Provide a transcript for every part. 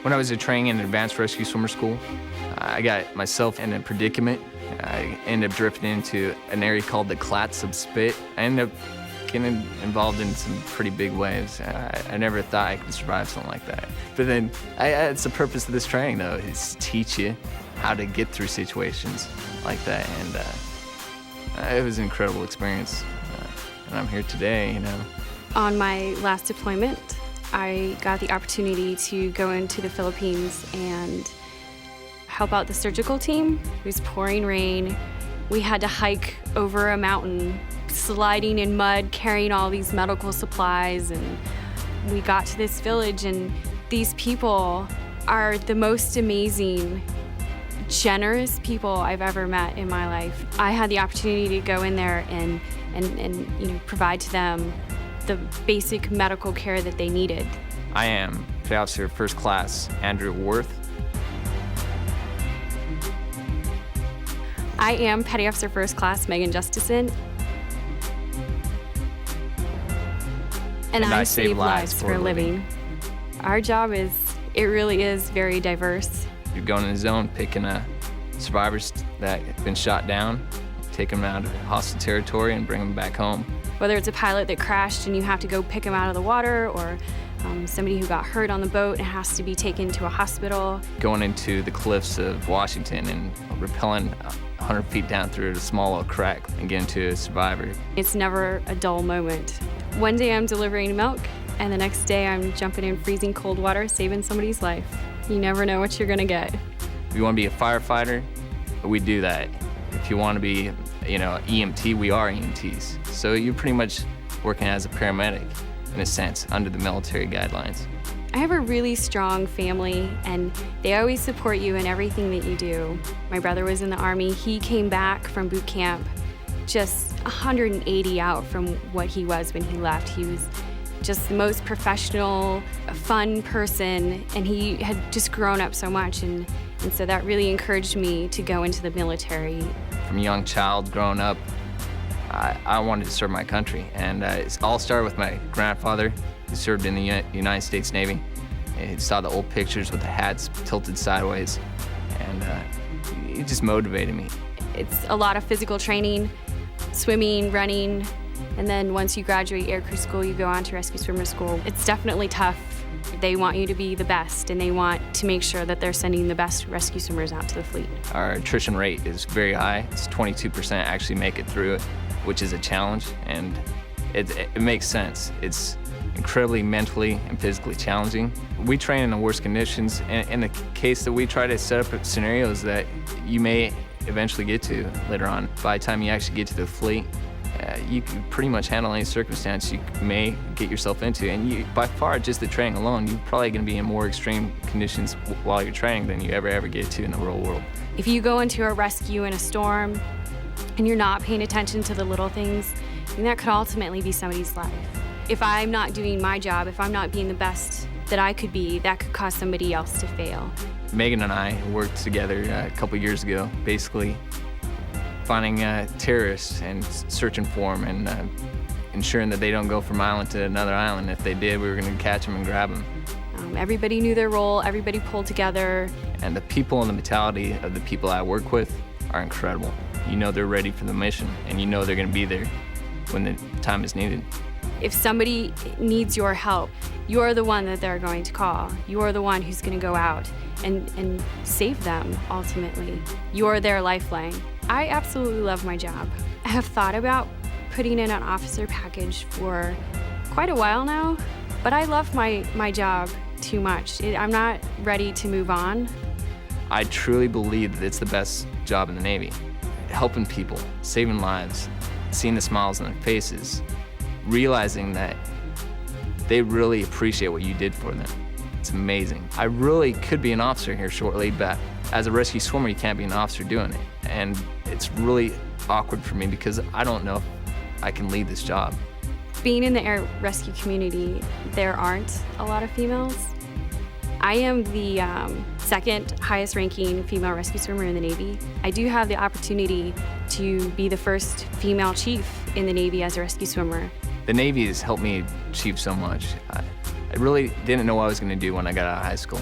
When I was training in advanced rescue swimmer school, I got myself in a predicament. I ended up drifting into an area called the Clats of Spit. I ended up getting involved in some pretty big waves. I never thought I could survive something like that. But then, it's the purpose of this training, though, is to teach you how to get through situations like that. And it was an incredible experience. And I'm here today, you know. On my last deployment, I got the opportunity to go into the Philippines and help out the surgical team. It was pouring rain. We had to hike over a mountain, sliding in mud, carrying all these medical supplies, and we got to this village, and these people are the most amazing, generous people I've ever met in my life. I had the opportunity to go in there and provide to them the basic medical care that they needed. I am Petty Officer First Class Andrew Worth. I am Petty Officer First Class Megan Justison. And I save lives for a living. Our job it really is very diverse. You're going in the zone, picking survivors that have been shot down, take them out of hostile territory and bring them back home. Whether it's a pilot that crashed and you have to go pick him out of the water, or somebody who got hurt on the boat and has to be taken to a hospital. Going into the cliffs of Washington and rappelling 100 feet down through a small little crack and getting to a survivor. It's never a dull moment. One day I'm delivering milk, and the next day I'm jumping in freezing cold water, saving somebody's life. You never know what you're gonna get. If you want to be a firefighter, we do that. If you want to be, EMT, we are EMTs. So you're pretty much working as a paramedic, in a sense, under the military guidelines. I have a really strong family, and they always support you in everything that you do. My brother was in the Army. He came back from boot camp just 180 out from what he was when he left. He was just the most professional, fun person, and he had just grown up so much, and so that really encouraged me to go into the military. From a young child growing up, I wanted to serve my country, and it all started with my grandfather, who served in the United States Navy. He saw the old pictures with the hats tilted sideways, and it just motivated me. It's a lot of physical training, swimming, running, and then once you graduate air crew school, you go on to rescue swimmer school. It's definitely tough. They want you to be the best, and they want to make sure that they're sending the best rescue swimmers out to the fleet. Our attrition rate is very high. It's 22% actually make it through it, which is a challenge, and it makes sense. It's incredibly mentally and physically challenging. We train in the worst conditions, and in the case that we try to set up scenarios that you may eventually get to later on. By the time you actually get to the fleet, you can pretty much handle any circumstance you may get yourself into. And by far, just the training alone, you're probably going to be in more extreme conditions while you're training than you ever get to in the real world. If you go into a rescue in a storm and you're not paying attention to the little things, then that could ultimately be somebody's life. If I'm not doing my job, if I'm not being the best that I could be, that could cause somebody else to fail. Megan and I worked together a couple years ago, basically finding terrorists and searching for them, and ensuring that they don't go from island to another island. If they did, we were going to catch them and grab them. Everybody knew their role, everybody pulled together. And the people and the mentality of the people I work with are incredible. You know they're ready for the mission, and you know they're going to be there when the time is needed. If somebody needs your help, you're the one that they're going to call. You're the one who's going to go out and save them, ultimately. You're their lifeline. I absolutely love my job. I have thought about putting in an officer package for quite a while now, but I love my job too much. I'm not ready to move on. I truly believe that it's the best job in the Navy. Helping people, saving lives, seeing the smiles on their faces, realizing that they really appreciate what you did for them. It's amazing. I really could be an officer here shortly, but as a rescue swimmer, you can't be an officer doing it. And it's really awkward for me because I don't know if I can lead this job. Being in the air rescue community, there aren't a lot of females. I am the second highest ranking female rescue swimmer in the Navy. I do have the opportunity to be the first female chief in the Navy as a rescue swimmer. The Navy has helped me achieve so much. I really didn't know what I was going to do when I got out of high school.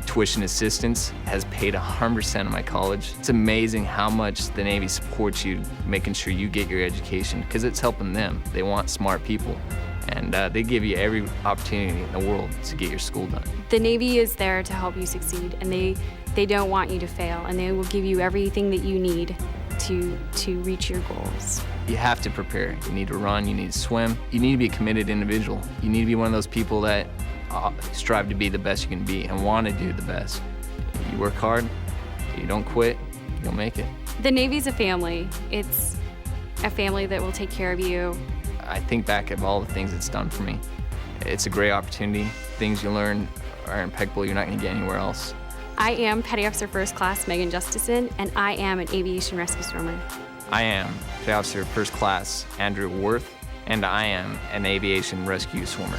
Tuition assistance has paid 100% of my college. It's amazing how much the Navy supports you, making sure you get your education, because it's helping them. They want smart people, and they give you every opportunity in the world to get your school done. The Navy is there to help you succeed, and they don't want you to fail, and they will give you everything that you need to reach your goals. You have to prepare. You need to run, you need to swim. You need to be a committed individual. You need to be one of those people that strive to be the best you can be and want to do the best. You work hard, you don't quit, you'll make it. The Navy's a family. It's a family that will take care of you. I think back of all the things it's done for me. It's a great opportunity. Things you learn are impeccable. You're not going to get anywhere else. I am Petty Officer First Class Megan Justison, and I am an aviation rescue swimmer. I am Petty Officer First Class Andrew Worth, and I am an aviation rescue swimmer.